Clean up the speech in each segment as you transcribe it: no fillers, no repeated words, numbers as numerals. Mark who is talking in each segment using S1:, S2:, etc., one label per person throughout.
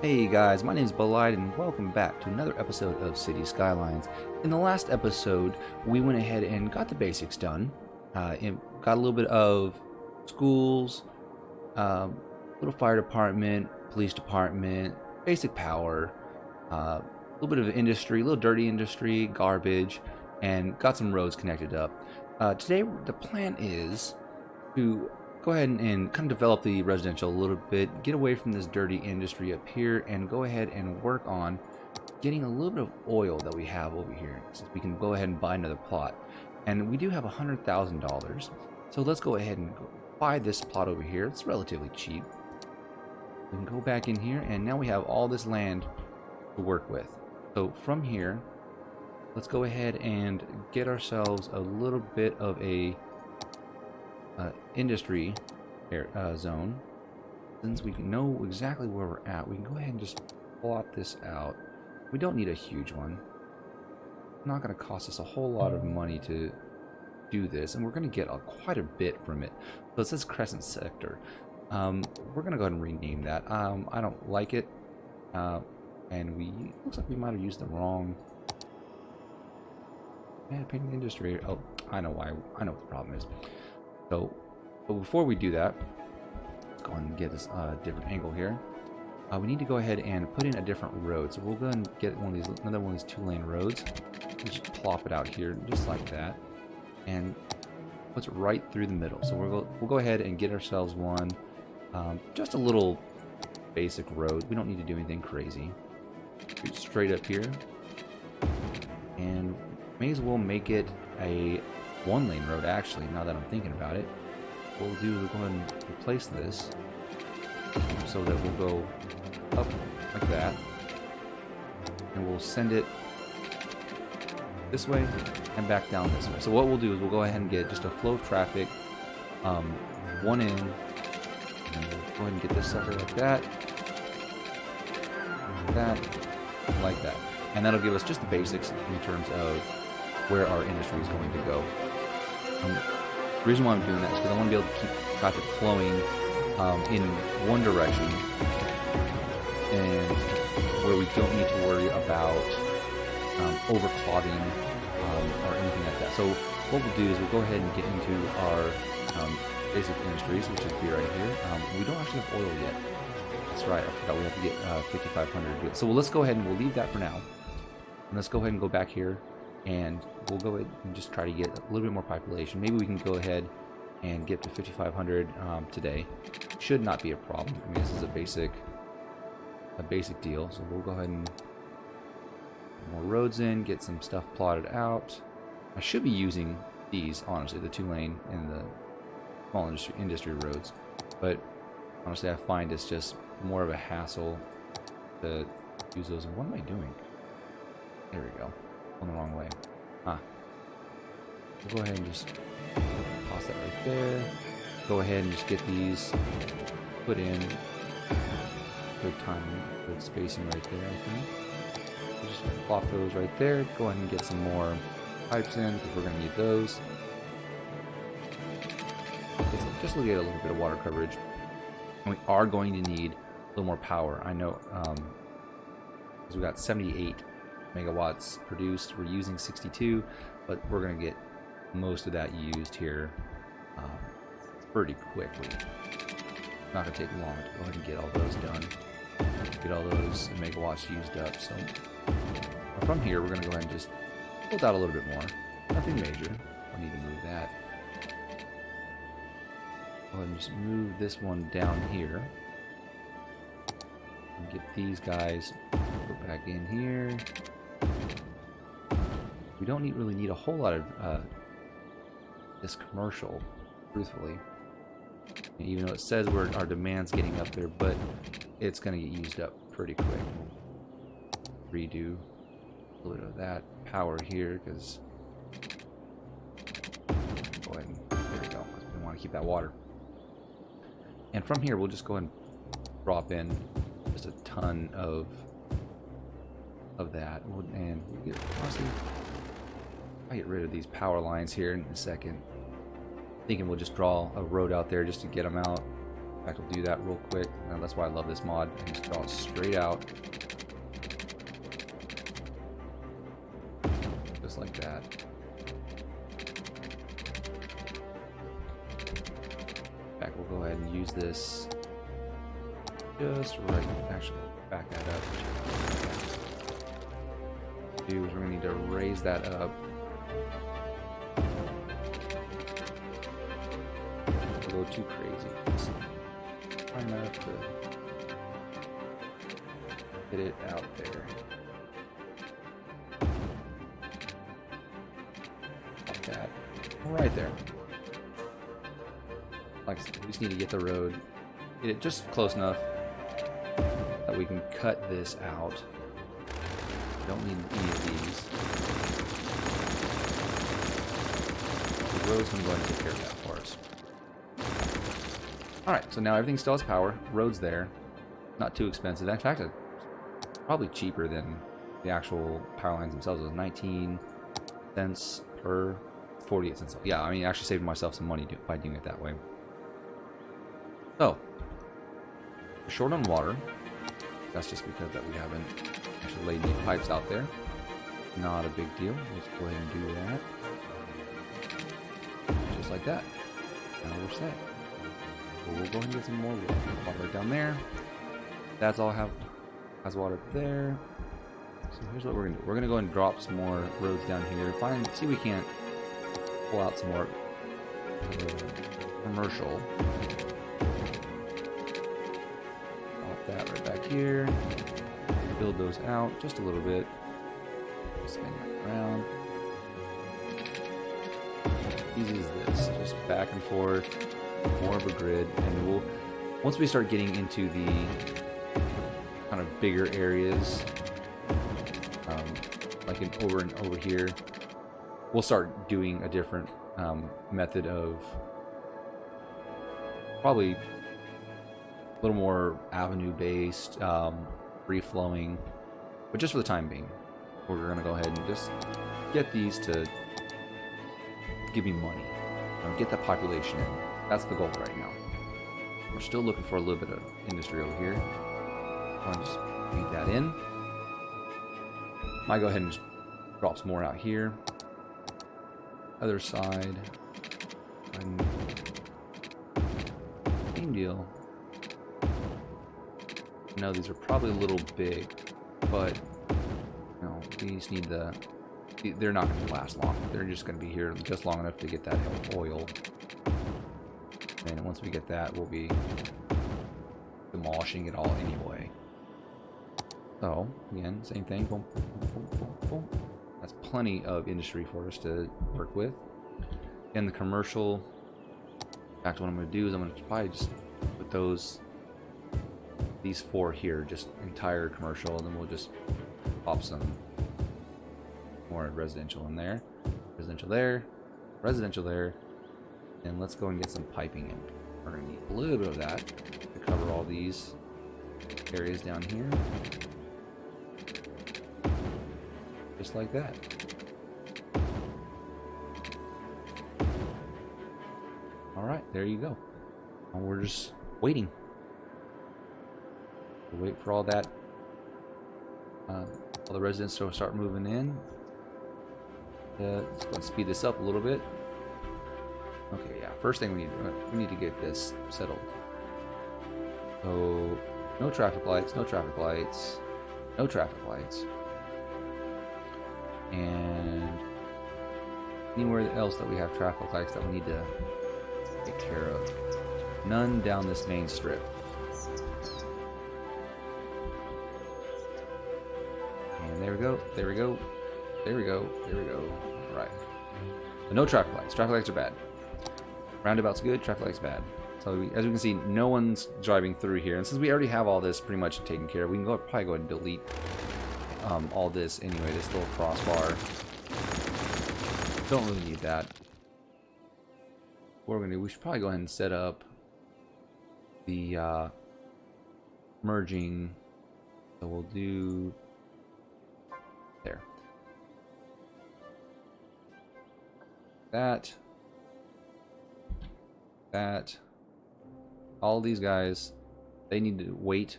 S1: Hey guys, my name is Bolidia and welcome back to another episode of City Skylines. In the last episode, we went ahead and got the basics done. And got a little bit of schools, little fire department, police department, basic power, a little bit of industry, a little dirty industry, garbage, and got some roads connected up. Today, the plan is to go ahead and kind of develop the residential a little bit, get away from this dirty industry up here, and go ahead and work on getting a little bit of oil that we have over here, since we can go ahead and buy another plot. And we do have $100,000, so let's go ahead and buy this plot over here. It's relatively cheap. We can go back in here, and now we have all this land to work with. So from here, let's go ahead and get ourselves a little bit of a industry zone. Since we know exactly where we're at, we can go ahead and just plot this out. We don't need a huge one. It's not going to cost us a whole lot of money to do this, and we're going to get quite a bit from it. So it says Crescent Sector. We're going to go ahead and rename that. I don't like it, and looks like we might have used the wrong painting industry. Oh, I know why. I know what the problem is. So, but before we do that, let's go ahead and get this different angle here. We need to go ahead and put in a different road. So we'll go ahead and get another one of these 2-lane roads. Just plop it out here, just like that, and puts it right through the middle. So we'll go ahead and get ourselves one, just a little basic road. We don't need to do anything crazy. Straight up here, and may as well make it a 1-lane road, actually, now that I'm thinking about it. What we'll do is we'll go ahead and replace this so that we'll go up like that, and we'll send it this way and back down this way. So what we'll do is we'll go ahead and get just a flow of traffic, one in, and we'll go ahead and get this sucker like that, like that, and that'll give us just the basics in terms of where our industry is going to go. The reason why I'm doing that is because I want to be able to keep traffic flowing in one direction, and where we don't need to worry about overclogging or anything like that. So what we'll do is we'll go ahead and get into our basic industries, which is be right here. We don't actually have oil yet. That's right, I forgot we have to get 5,500 to do it. So let's go ahead and we'll leave that for now. And let's go ahead and go back here, and we'll go ahead and just try to get a little bit more population. Maybe we can go ahead and get to 5,500 today. Should not be a problem. I mean, this is a basic deal. So we'll go ahead and put more roads in, get some stuff plotted out. I should be using these, honestly, the 2-lane and the small industry roads, but honestly, I find it's just more of a hassle to use those. And what am I doing? There we go. On the wrong way. We'll go ahead and just toss that right there. Go ahead and just get these put in. Good timing, good spacing right there, I think. We'll just plop those right there. Go ahead and get some more pipes in, because we're going to need those. Just look at a little bit of water coverage. And we are going to need a little more power. I know, because we got 78 megawatts produced. We're using 62, but we're going to get most of that used here pretty quickly. Not going to take long to go ahead and get all those done. Get all those megawatts used up. So from here, we're going to go ahead and just build out a little bit more. Nothing major. I need to move that. Go ahead and just move this one down here. And get these guys put back in here. We don't really need a whole lot of this commercial, truthfully. And even though it says our demand's getting up there, but it's going to get used up pretty quick. Redo a little bit of that power here, because go ahead and there we go. We want to keep that water. And from here, we'll just go ahead and drop in just a ton of that, and honestly, I'll get rid of these power lines here in a second. Thinking we'll just draw a road out there just to get them out. In fact, we'll do that real quick. And that's why I love this mod. I can just draw it straight out. Just like that. In fact, we'll go ahead and use this just right. Actually, back that up. We're going to need to raise that up. Go too crazy. Just try enough to get it out there. Like that. Right there. Like I said, we just need to get the road, get it just close enough that we can cut this out. Don't need any of these. The road's going to go ahead and take care of that for us. Alright, so now everything still has power. Road's there. Not too expensive. In fact, it's probably cheaper than the actual power lines themselves. It was 19 cents per 48 cents. Yeah, I mean, actually saving myself some money by doing it that way. So, we're short on water. That's just because that we haven't actually laid any pipes out there. Not a big deal. Let's go ahead and do that. Just like that. Now we're set. We'll go ahead and get some more water down there. That's all has water there. So here's what we're gonna do. We're gonna go and drop some more roads down here. See if we can't pull out some more commercial. Drop that right back here. Build those out just a little bit. Spin it around. Easy as this. Just back and forth. More of a grid, and once we start getting into the kind of bigger areas, like over here, we'll start doing a different method of probably a little more avenue based, free flowing, but just for the time being, we're gonna go ahead and just get these to give me money, get that population in. That's the goal right now. We're still looking for a little bit of industry over here. I'll just feed that in. Might go ahead and just drop some more out here. Other side. Same deal. I know these are probably a little big, but you know, these need they're not going to last long. They're just going to be here just long enough to get that oil. And once we get that, we'll be demolishing it all anyway. So, again, same thing. Boom, boom, boom, boom, boom. That's plenty of industry for us to work with. And the commercial, in fact, what I'm going to do is I'm going to probably just put these four here, just entire commercial, and then we'll just pop some more residential in there. Residential there, residential there. And let's go and get some piping in. We're going to need a little bit of that to cover all these areas down here. Just like that. Alright, there you go. And we're just waiting. We'll wait for all that, all the residents to start moving in. Let's go and speed this up a little bit. Okay, yeah. First thing we need to get this settled. So, no traffic lights, no traffic lights, no traffic lights, and anywhere else that we have traffic lights that we need to take care of. None down this main strip. And there we go. There we go. There we go. There we go. All right. So no traffic lights. Traffic lights are bad. Roundabout's good, traffic light's bad. So as we can see, no one's driving through here. And since we already have all this pretty much taken care of, we can probably go ahead and delete all this anyway, this little crossbar. Don't really need that. What we're gonna do, we should probably go ahead and set up the merging. So we'll do there. That. all these guys, they need to wait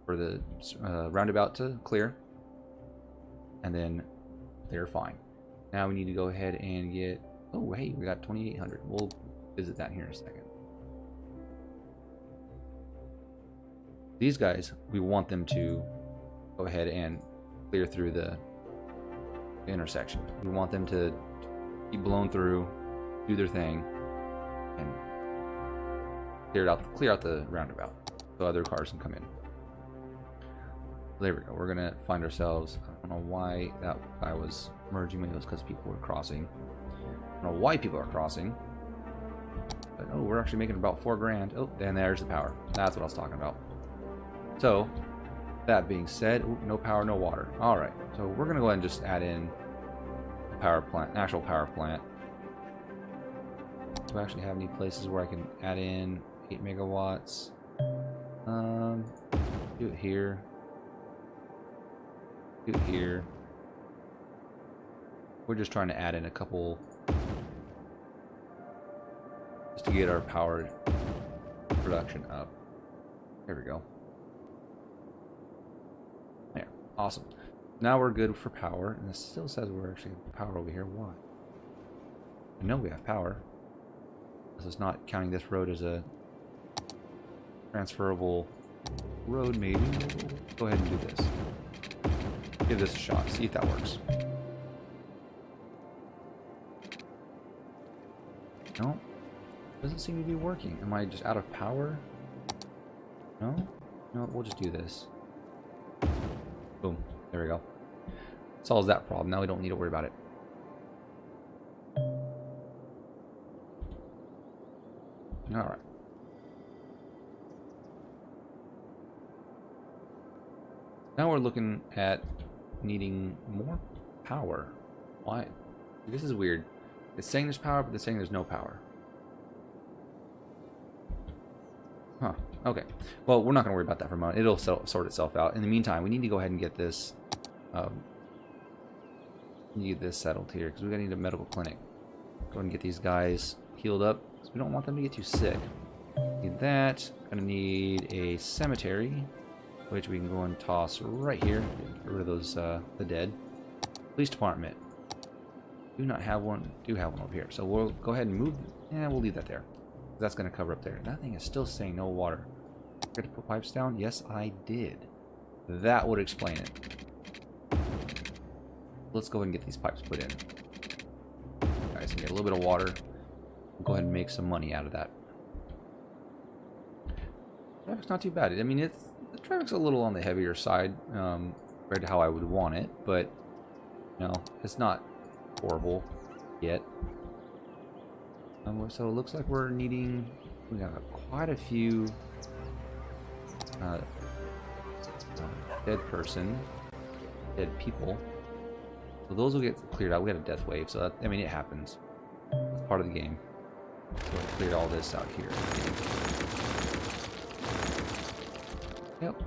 S1: for the roundabout to clear, and then they're fine. Now we need to go ahead and get, oh hey, we got 2,800. We'll visit that here in a second. These guys, we want them to go ahead and clear through the intersection. We want them to be blown through, do their thing, and clear out the roundabout so other cars can come in. There we go. We're gonna find ourselves. I don't know why that guy was merging. Maybe it was because people were crossing. I don't know why people are crossing. But oh, we're actually making about 4 grand. Oh, and there's the power. That's what I was talking about. So, that being said, ooh, no power, no water. All right. So we're gonna go ahead and just add in a power plant, actual power plant. Do I actually have any places where I can add in 8 megawatts? Do it here. Do it here. We're just trying to add in a couple just to get our power production up. There we go. There. Awesome. Now we're good for power, and it still says we're actually power over here. Why? I know we have power. This is not counting this road as a transferable road, maybe. Go ahead and do this. Give this a shot. See if that works. No. Doesn't seem to be working. Am I just out of power? No? No, we'll just do this. Boom. There we go. Solves that problem. Now we don't need to worry about it. Alright. Now we're looking at needing more power. Why? This is weird. It's saying there's power, but it's saying there's no power. Huh. Okay. Well, we're not going to worry about that for a moment. It'll sort itself out. In the meantime, we need to go ahead and get this settled here, because we're going to need a medical clinic. Go ahead and get these guys healed up, because we don't want them to get too sick. Need that. Going to need a cemetery, which we can go and toss right here. Get rid of those, the dead. Police department. Do not have one. Do have one over here. So we'll go ahead and move. Yeah, we'll leave that there. That's going to cover up there. That thing is still saying no water. Did I put pipes down? Yes, I did. That would explain it. Let's go ahead and get these pipes put in. Guys, get a little bit of water. We'll go ahead and make some money out of that. Traffic's not too bad. I mean, the traffic's a little on the heavier side compared to how I would want it, but you know, it's not horrible yet. So it looks like we're needing. We got quite a few dead people. So those will get cleared out. We got a death wave, so that, I mean, it happens. It's part of the game. So we'll clear all this out here. Yep.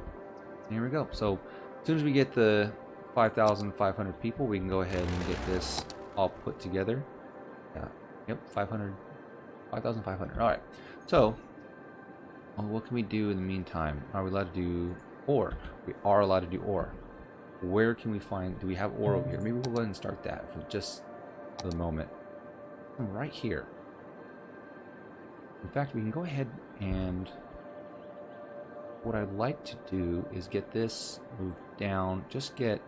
S1: Here we go. So as soon as we get the 5,500 people, we can go ahead and get this all put together. Yep, 5,500. All right. So, what can we do in the meantime? Are we allowed to do ore? We are allowed to do ore. Where can we find? Do we have ore over here? Maybe we'll go ahead and start that for just the moment. Right here. In fact, we can go ahead and. What I'd like to do is get this moved down. Just get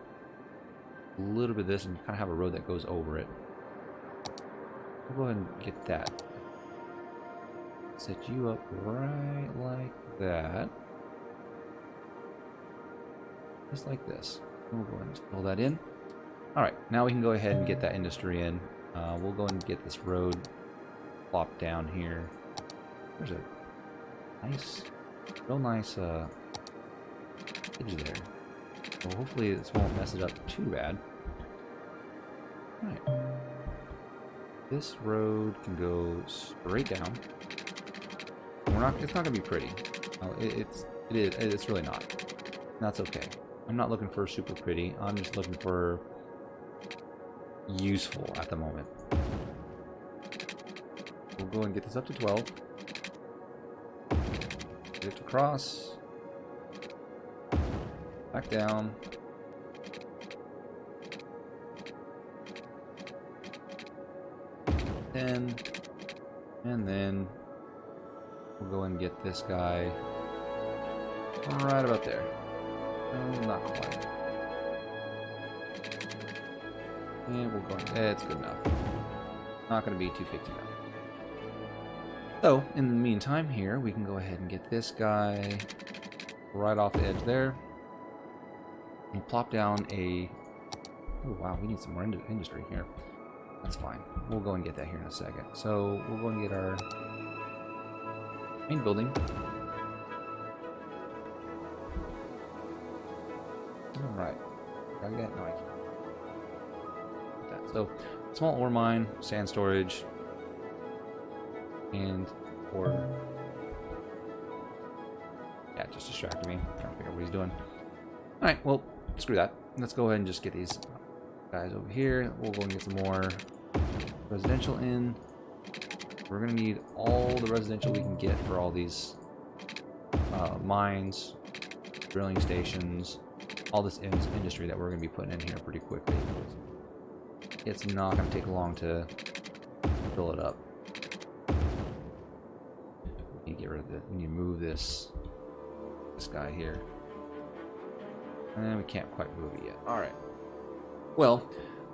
S1: a little bit of this and kind of have a road that goes over it. We'll go ahead and get that. Set you up right like that. Just like this. We'll go ahead and fill that in. Alright, now we can go ahead and get that industry in. We'll go ahead and get this road plopped down here. There's a nice, real nice edge there. So hopefully this won't mess it up too bad. Alright. This road can go straight down. It's not gonna be pretty. It's really not. That's okay. I'm not looking for super pretty. I'm just looking for useful at the moment. We'll go and get this up to 12. Get it across. Back down. And then we'll go and get this guy right about there. Not quite. And we'll go. It's good enough. Not going to be too picky now. So, in the meantime, here we can go ahead and get this guy right off the edge there, and plop down a. Oh wow, we need some more industry here. That's fine. We'll go and get that here in a second. So we'll go and get our main building. All right. Got that? No, I can't. That. So small ore mine, sand storage, and ore. Yeah, it just distracted me. I'm trying to figure out what he's doing. All right. Well, screw that. Let's go ahead and just get these guys over here. We'll go and get some more residential in. We're gonna need all the residential we can get for all these mines, drilling stations, all this industry that we're gonna be putting in here pretty quickly. It's not gonna take long to fill it up. We need to get rid of it. We need to move this guy here. And we can't quite move it yet. All right. Well,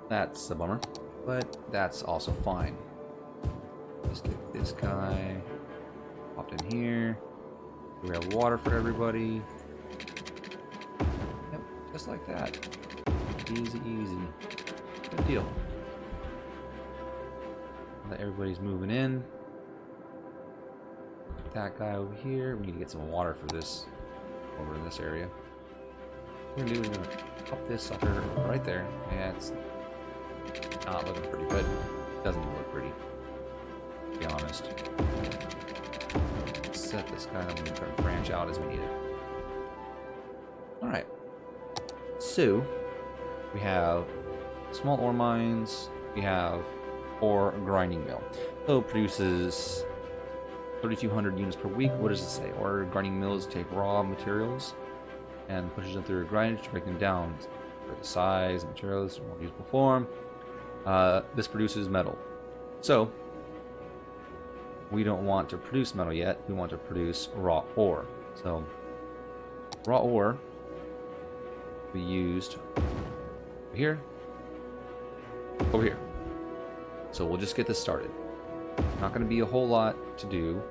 S1: that's a bummer, but that's also fine. Let's get this guy popped in here. We have water for everybody. Yep, just like that. Easy, easy. Good deal. That everybody's moving in. That guy over here. We need to get some water for this over in this area. What we're gonna do is we're gonna pop this sucker right there. Yeah, it's not looking pretty, but it doesn't even look pretty, to be honest. Set this guy up and try to branch out as we need it. Alright. So, we have small ore mines, we have ore grinding mill. So it produces 3,200 units per week. What does it say? Ore grinding mills take raw materials and pushes them through a grinder to break them down for the size, materials, more usable form. This produces metal. So, we don't want to produce metal yet. We want to produce raw ore. So, raw ore we used over here, over here. So we'll just get this started. Not going to be a whole lot to do.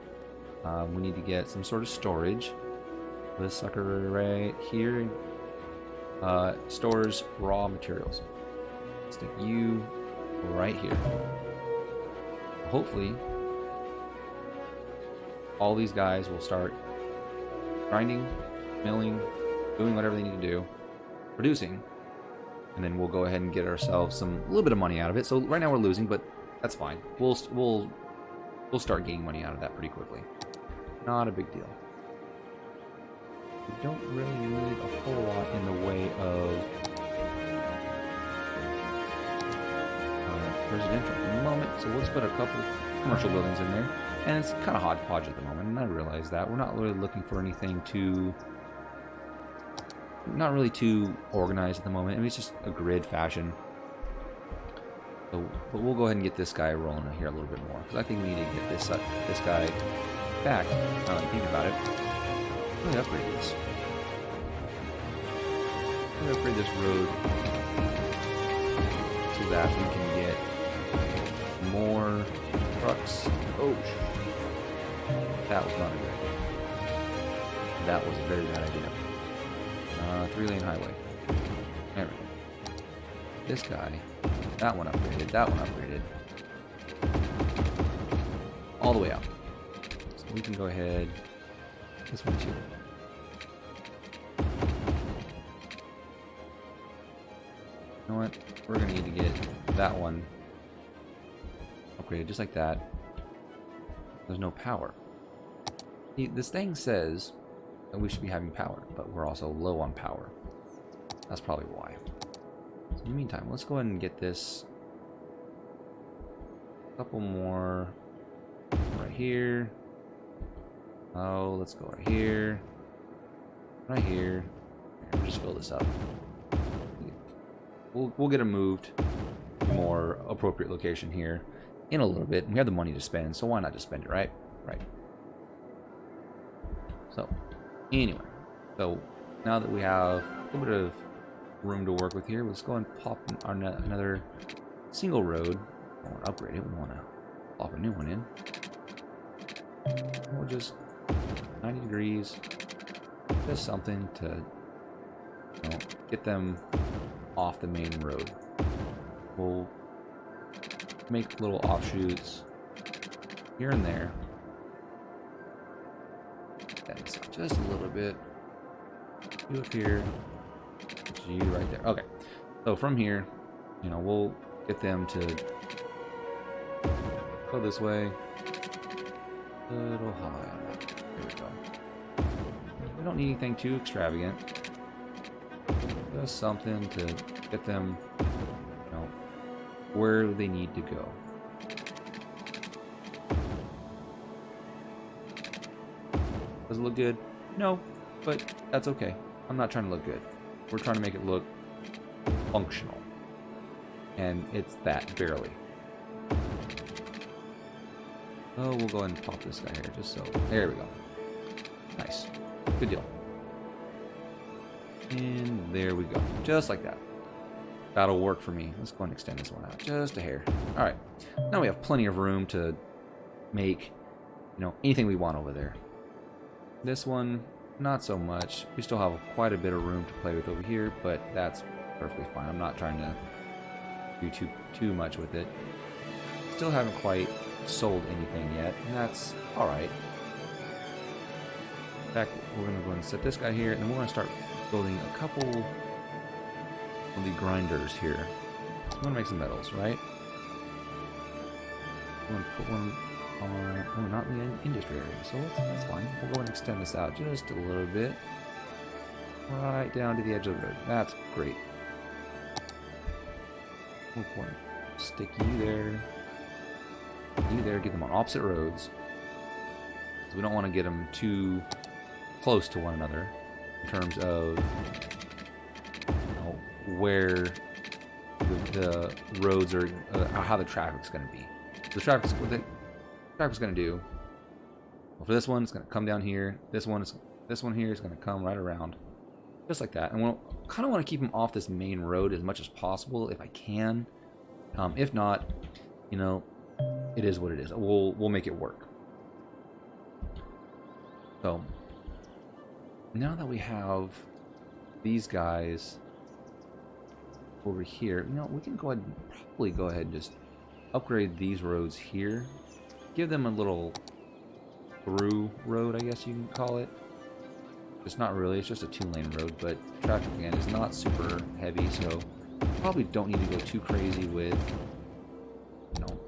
S1: We need to get some sort of storage. This sucker right here stores raw materials. Stick you right here. Hopefully, all these guys will start grinding, milling, doing whatever they need to do, producing, and then we'll go ahead and get ourselves a little bit of money out of it. So right now we're losing, but that's fine. We'll start gaining money out of that pretty quickly. Not a big deal. We don't really need a whole lot in the way of residential at the moment, so let's put a couple commercial buildings in there. And it's kind of hodgepodge at the moment, and I realize that. We're not really looking for anything too... not really too organized at the moment. I mean, it's just a grid fashion. So, but we'll go ahead and get this guy rolling in here a little bit more, because I think we need to get this guy back. Now that I think about it, let me upgrade this. Let me upgrade this road so that we can get more trucks. Oh, that was not a good idea. That was a very bad idea. 3-lane highway. There we go. This guy. That one upgraded. That one upgraded. All the way up. So we can go ahead. This one too. You know what? We're going to need to get that one upgraded just like that. There's no power. See, this thing says that we should be having power, but we're also low on power. That's probably why. So in the meantime, let's go ahead and get this. A couple more right here. Oh, let's go right here. Right here. We'll just fill this up. We'll get them moved to a more appropriate location here in a little bit. We have the money to spend, so why not just spend it, right? Right. So, anyway. So, now that we have a little bit of room to work with here, let's go and pop another single road. I want to upgrade it. We want to pop a new one in. We'll just 90 degrees. Just something to, you know, get them off the main road. We'll make little offshoots here and there. That is just a little bit. You up here. You right there. Okay. So from here, you know, we'll get them to go this way. A little high on that. There we go. We don't need anything too extravagant. Just something to get them, you know, where they need to go. Does it look good? No, but that's okay. I'm not trying to look good. We're trying to make it look functional. And it's that, barely. Oh, we'll go ahead and pop this guy here, just so. There we go. Nice. Good deal. And there we go. Just like that. That'll work for me. Let's go and extend this one out just a hair. Alright. Now we have plenty of room to make, you know, anything we want over there. This one, not so much. We still have quite a bit of room to play with over here, but that's perfectly fine. I'm not trying to do too much with it. Still haven't quite sold anything yet, and that's alright. In fact, we're going to go ahead and set this guy here, and then we're going to start building a couple of the grinders here. So we're going to make some metals, right? We're going to put one on, oh, not in the industry area, so that's fine. We'll go and extend this out just a little bit. Right down to the edge of the road. That's great. We'll go and stick you there. You there, get them on opposite roads. So we don't want to get them too close to one another in terms of, you know, where the roads are, how the traffic's going to be. The traffic's going to do. Well, for this one, it's going to come down here. This one here is going to come right around, just like that. And we'll kind of want to keep them off this main road as much as possible if I can. If not, you know, it is what it is. We'll make it work. So now that we have these guys over here, you know, we can probably go ahead and just upgrade these roads here. Give them a little through road, I guess you can call it. It's not really, it's just a 2-lane road, but traffic again is not super heavy, so probably don't need to go too crazy with, you know,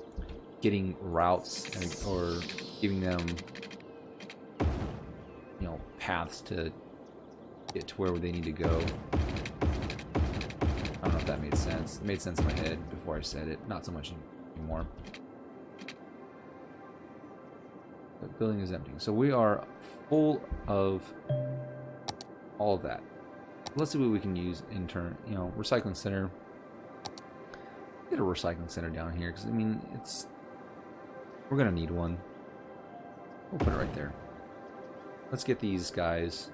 S1: getting routes or giving them, you know, paths to get to where they need to go. I don't know if that made sense. It made sense in my head before I said it, not so much anymore. The building is empty, so we are full of all of that. Let's see what we can use in turn. You know, recycling center. Get a recycling center down here because I mean we're gonna need one. We'll put it right there. Let's get these guys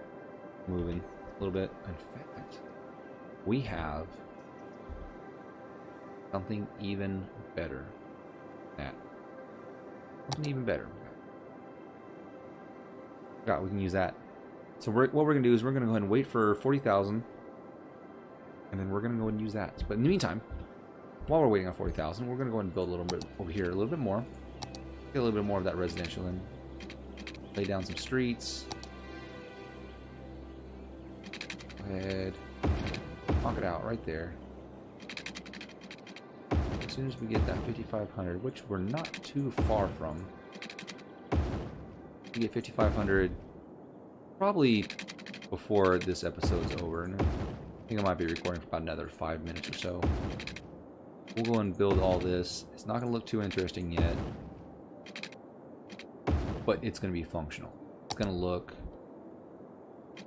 S1: moving a little bit. In fact, we have something even better. Something even better. God, we can use that. So what we're going to do is we're going to go ahead and wait for 40,000. And then we're going to go and use that. But in the meantime, while we're waiting on 40,000, we're going to go ahead and build a little bit over here, a little bit more. Get a little bit more of that residential in. Lay down some streets. Go ahead. Knock it out right there. As soon as we get that 5,500, which we're not too far from. We get 5,500 probably before this episode's over. And I think I might be recording for about another 5 minutes or so. We'll go and build all this. It's not going to look too interesting yet, but it's going to be functional. It's gonna look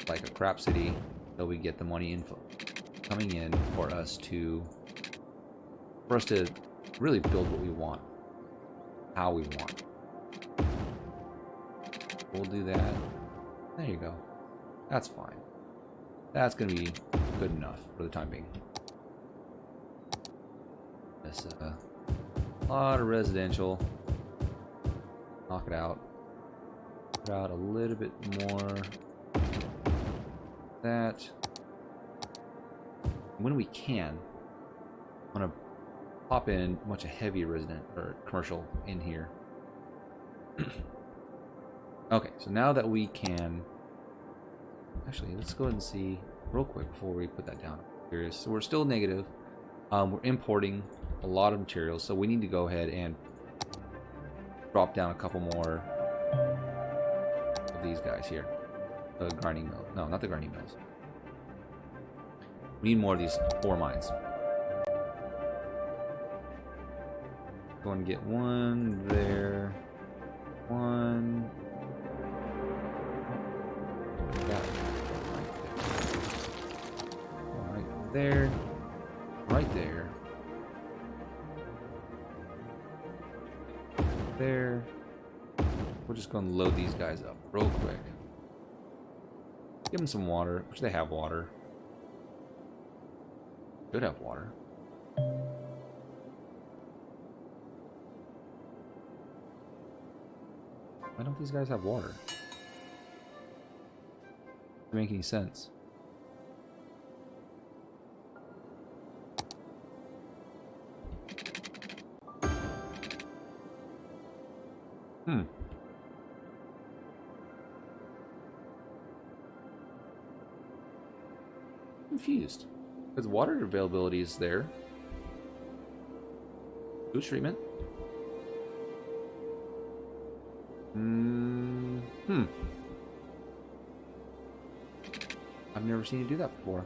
S1: like a crap city until we get the money coming in for us to really build what we want, how we want. We'll do that. There you go. That's fine. That's gonna be good enough for the time being. This a lot of residential. Knock it out. Put out a little bit more. That. When we can, I'm gonna pop in a bunch of heavy resident or commercial in here. Okay, so now that we can, actually, let's go ahead and see real quick before we put that down. Curious. So we're still negative. We're importing a lot of materials, so we need to go ahead and drop down a couple more of these guys here. The grinding mill. No, not the grinding mills. We need more of these ore mines. Go and get one there. One. Right there. Right there. There. We're just going to load these guys up real quick. Give them some water, which they have water. Should have water. Why don't these guys have water? Doesn't make any sense. Confused. Because water availability is there. Sewage treatment. I've never seen you do that before.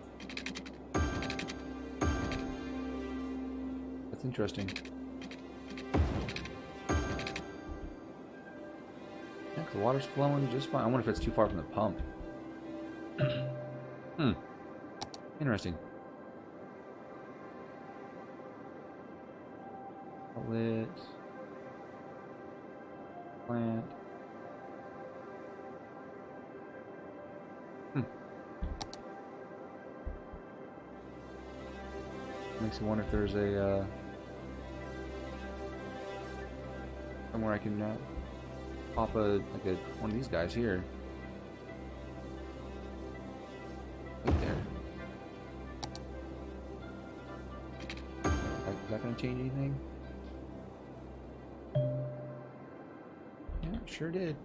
S1: That's interesting. Yeah, 'cause the water's flowing just fine. I wonder if it's too far from the pump. Interesting. Outlet. Plant. Makes me wonder if there's a somewhere I can pop one of these guys here. Right there. Is that going to change anything? Yeah, it sure did.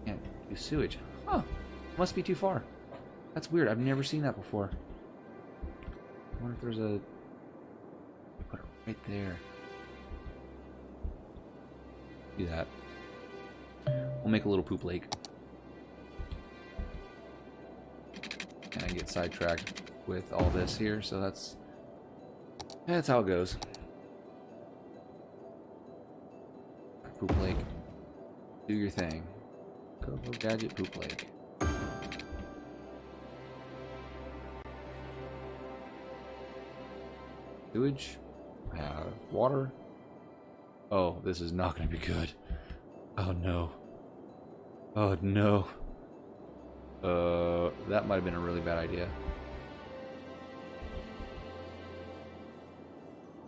S1: Can't do sewage. Huh. Must be too far. That's weird. I've never seen that before. I wonder if there's a... Put it right there. Do that. We'll make a little poop lake. And I get sidetracked with all this here, so that's how it goes. Poop lake. Do your thing. Go gadget poop lake. Sewage. I have water. Oh, this is not going to be good. Oh no. Oh no. That might have been a really bad idea.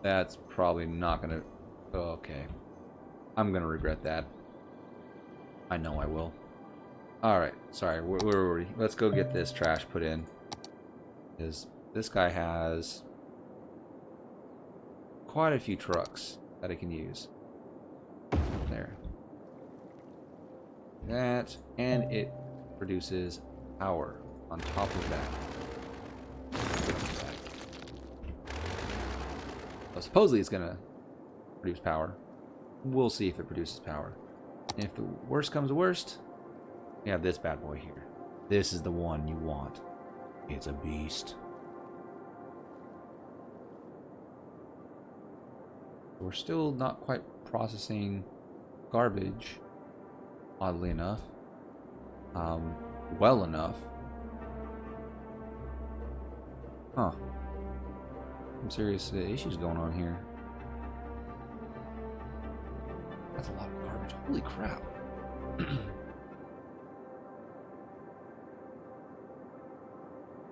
S1: That's probably not going to... Oh, okay. I'm going to regret that. I know I will. Alright, sorry. Let's go get this trash put in. Because this guy has quite a few trucks that I can use. There. That, and it produces power on top of that. So supposedly it's gonna produce power. We'll see if it produces power. And if the worst comes to worst, we have this bad boy here. This is the one you want. It's a beast. We're still not quite processing garbage oddly enough. Well enough. Huh. Some serious issues going on here. That's a lot of garbage. Holy crap.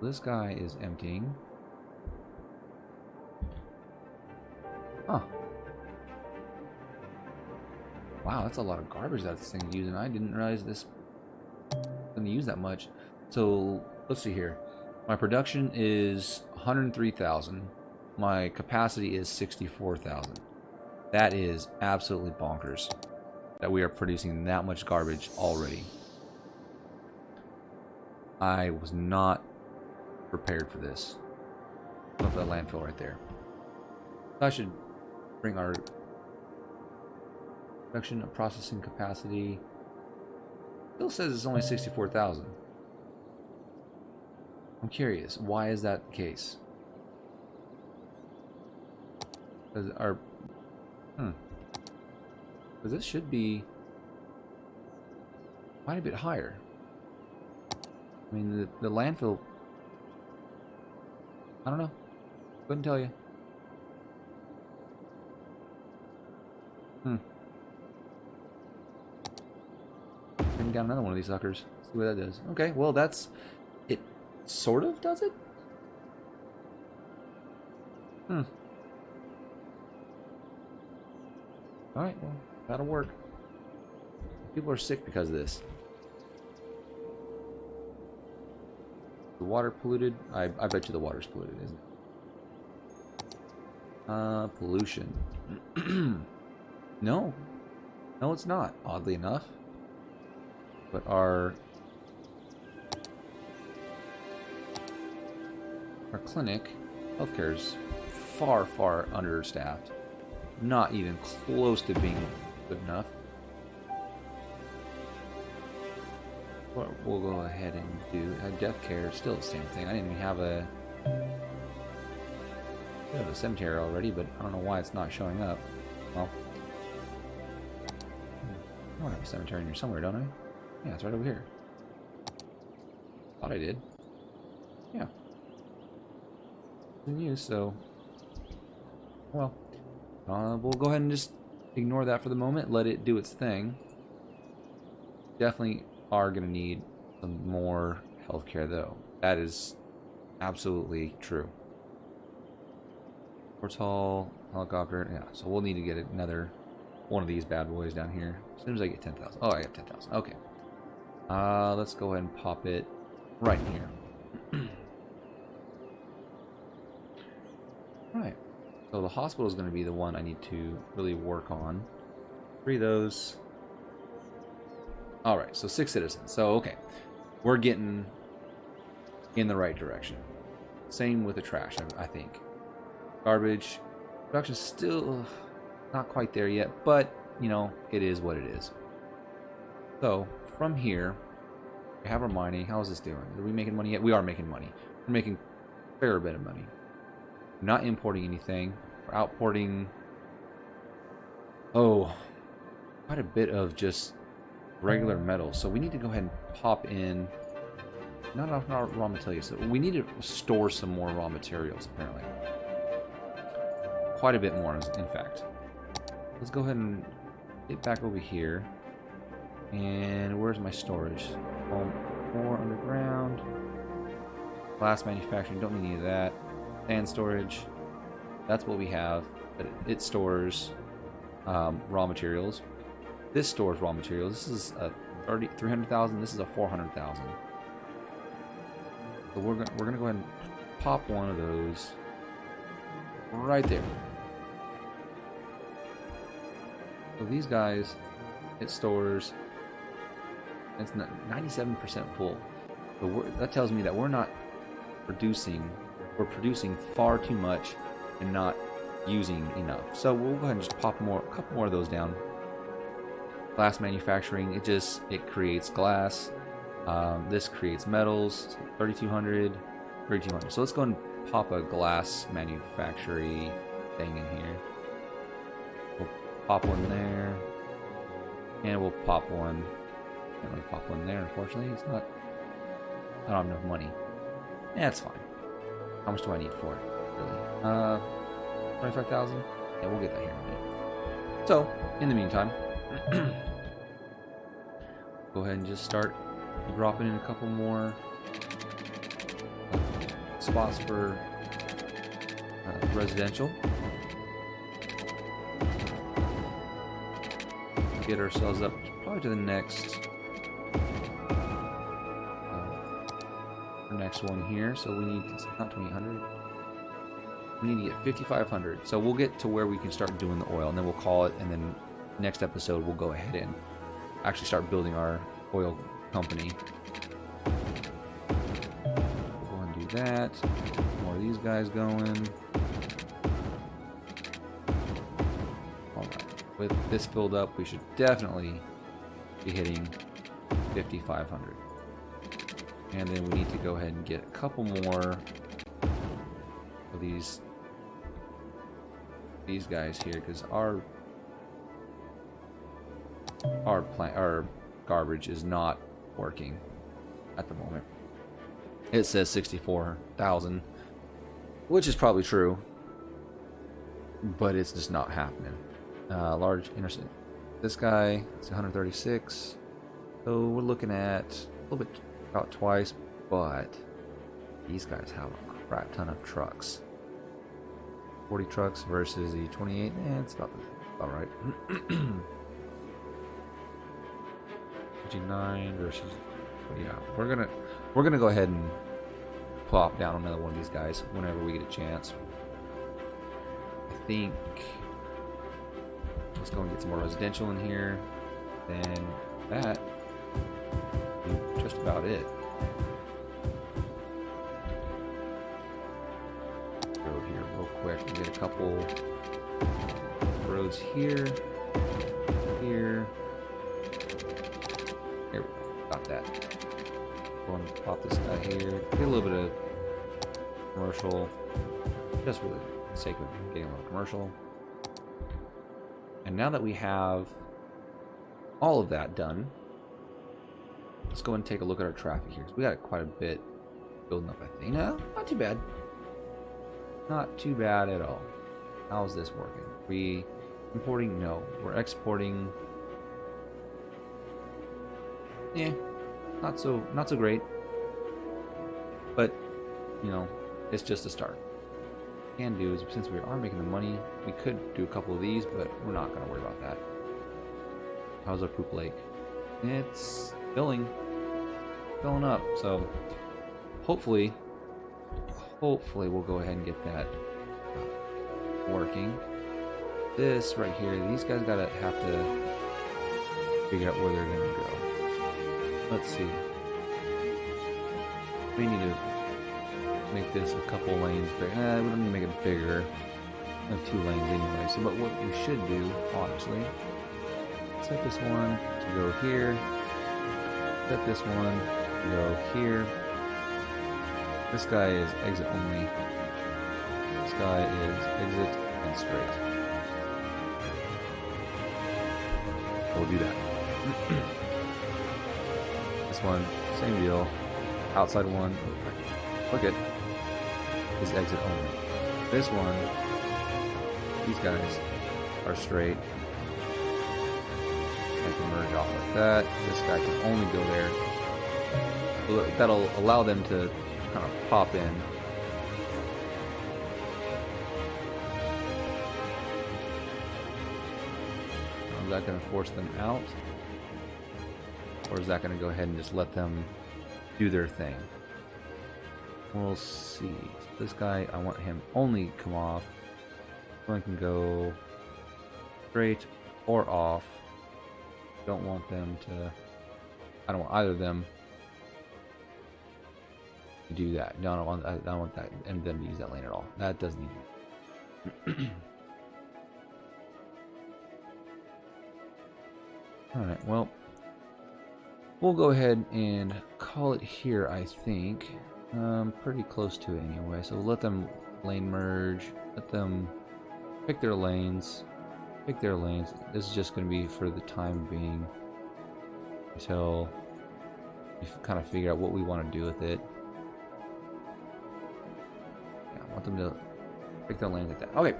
S1: This guy is emptying. Huh. Wow, that's a lot of garbage that this thing's using. I didn't realize this going to use that much. So, let's see here. My production is 103,000. My capacity is 64,000. That is absolutely bonkers that we are producing that much garbage already. I was not prepared for this. Look at that landfill right there. I should bring our production and processing capacity. Still says it's only 64,000. I'm curious, why is that the case? Because our because this should be quite a bit higher. I mean, the landfill, I don't know. Couldn't tell you. Bring down another one of these suckers. See what that does. Okay, well that's it. Sort of does it. All right, well that'll work. People are sick because of this. The water polluted? I bet you the water's polluted, isn't it? Pollution. No. No, it's not, oddly enough. But our clinic, healthcare is far, far understaffed. Not even close to being good enough. What we'll go ahead and do, death care is still the same thing. I didn't even have a cemetery already, but I don't know why it's not showing up. Well, I don't have a cemetery in here somewhere, don't I? Yeah, it's right over here. Thought I did. Yeah. In use, so well, we'll go ahead and just ignore that for the moment. Let it do its thing. Definitely are going to need some more healthcare, though. That is absolutely true. Portal, helicopter, yeah. So we'll need to get another one of these bad boys down here as soon as I get 10,000. Oh, I got 10,000. Okay. Let's go ahead and pop it right in here. Right. So the hospital is going to be the one I need to really work on. 3 of those. Alright, so 6 citizens. So, okay. We're getting in the right direction. Same with the trash, I think. Garbage. Production's still not quite there yet, but, you know, it is what it is. So, from here, we have our mining. How is this doing? Are we making money yet? We are making money. We're making a fair bit of money. We're not importing anything. We're outporting, quite a bit of just regular metal. So we need to go ahead and pop in, not raw materials. So we need to store some more raw materials, apparently. Quite a bit more, in fact. Let's go ahead and get back over here. And where's my storage? More underground. Glass manufacturing, don't need any of that. Sand storage. That's what we have. But it stores raw materials. This stores raw materials. This is a 300,000. This is a 400,000. So we're gonna go ahead and pop one of those right there. So these guys, it stores. It's 97% full. So that tells me that we're not producing. We're producing far too much and not using enough. So we'll go ahead and just pop a couple more of those down. Glass manufacturing, it creates glass. This creates metals. 3,200, 3,200. So let's go and pop a glass manufacturing thing in here. We'll pop one there, and we'll pop one Can't really pop one there, unfortunately. It's not. I don't have enough money. Yeah, it's fine. How much do I need for it? Really? 25,000? Yeah, we'll get that here in a minute. So, in the meantime, go ahead and just start dropping in a couple more spots for residential. Get ourselves up probably to the next one here. So we need not 2,800. We need to get 5,500. So we'll get to where we can start doing the oil, and then we'll call it. And then next episode we'll go ahead and actually start building our oil company. We'll go and do that. More of these guys going. With this filled up, we should definitely be hitting 5,500. And then we need to go ahead and get a couple more of these guys here, because our garbage is not working at the moment. It says 64,000, which is probably true, but it's just not happening. Large intercept. This guy, it's 136. So we're looking at a little bit about twice, but these guys have a crap ton of trucks. 40 trucks versus the 28. It's about right. 59 versus. Yeah, we're gonna go ahead and plop down another one of these guys whenever we get a chance. I think. Let's go and get some more residential in here. Then that is just about it. Go here real quick and get a couple roads here. Here. Here we go. Got that. Go and pop this guy here. Get a little bit of commercial. Just for the sake of getting a little commercial. And now that we have all of that done, let's go and take a look at our traffic here. We got quite a bit building up, I think. No, not too bad. Not too bad at all. How's this working? We importing? No. We're exporting. Yeah, not so great. But you know, it's just a start. Can do is, since we are making the money, we could do a couple of these, but we're not going to worry about that. How's our poop lake? It's filling up, so hopefully we'll go ahead and get that working. This right here, these guys gotta have to figure out where they're gonna go. Let's see. We need to make this a couple lanes bigger. We don't need to make it bigger. We have 2 lanes anyway. So, but what we should do, honestly, set this one to go here. Set this one to go here. This guy is exit only. This guy is exit and straight. We'll do that. This one, same deal. Outside one. Look at. Is exit only. This one, these guys are straight. I can merge off like that. This guy can only go there. That'll allow them to kind of pop in. Is that going to force them out? Or is that going to go ahead and just let them do their thing? We'll see. So this guy, I want him only come off. One can go straight or off. Don't want them to. I don't want either of them to do that. No, I don't want that and them to use that lane at all. That doesn't need. All right. Well, we'll go ahead and call it here. I think. Pretty close to it anyway. So we'll let them lane merge. Let them pick their lanes. Pick their lanes. This is just going to be for the time being. until we kind of figure out what we want to do with it. Yeah, I want them to pick their land like that. Okay,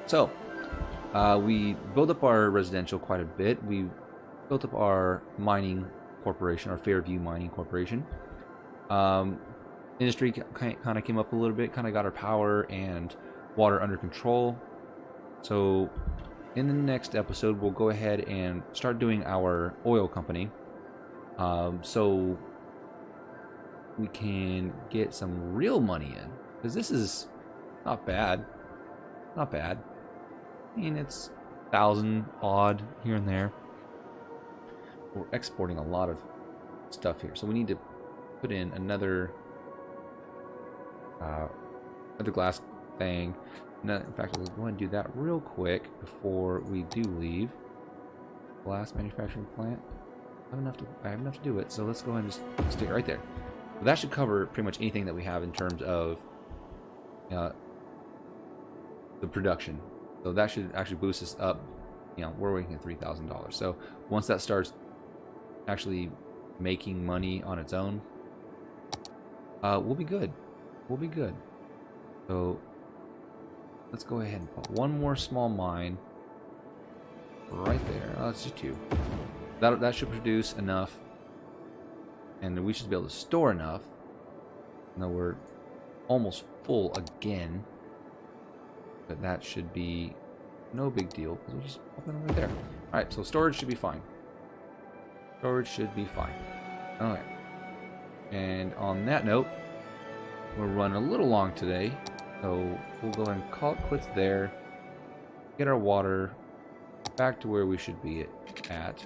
S1: so we built up our residential quite a bit. We built up our mining corporation, our Fairview Mining Corporation. Industry kind of came up a little bit, kind of got our power and water under control. So in the next episode, we'll go ahead and start doing our oil company. So we can get some real money in, because this is not bad. Not bad. I mean, it's 1,000 odd here and there. We're exporting a lot of stuff here, so we need to put in another glass thing. No, in fact, let's go ahead and do that real quick before we do leave. Glass manufacturing plant. I have enough to do it, so let's go ahead and just stick it right there. But that should cover pretty much anything that we have in terms of the production. So that should actually boost us up. You know, we're working at $3,000. So once that starts actually making money on its own, we'll be good. We'll be good. So let's go ahead and put one more small mine right there. Oh, it's just 2. That should produce enough, and we should be able to store enough. Now we're almost full again, but that should be no big deal because we just open it right there. All right, so storage should be fine. Storage should be fine. All right. And on that note, we're running a little long today, so we'll go ahead and call it quits there. Get our water back to where we should be at,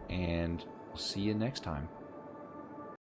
S1: and we'll see you next time.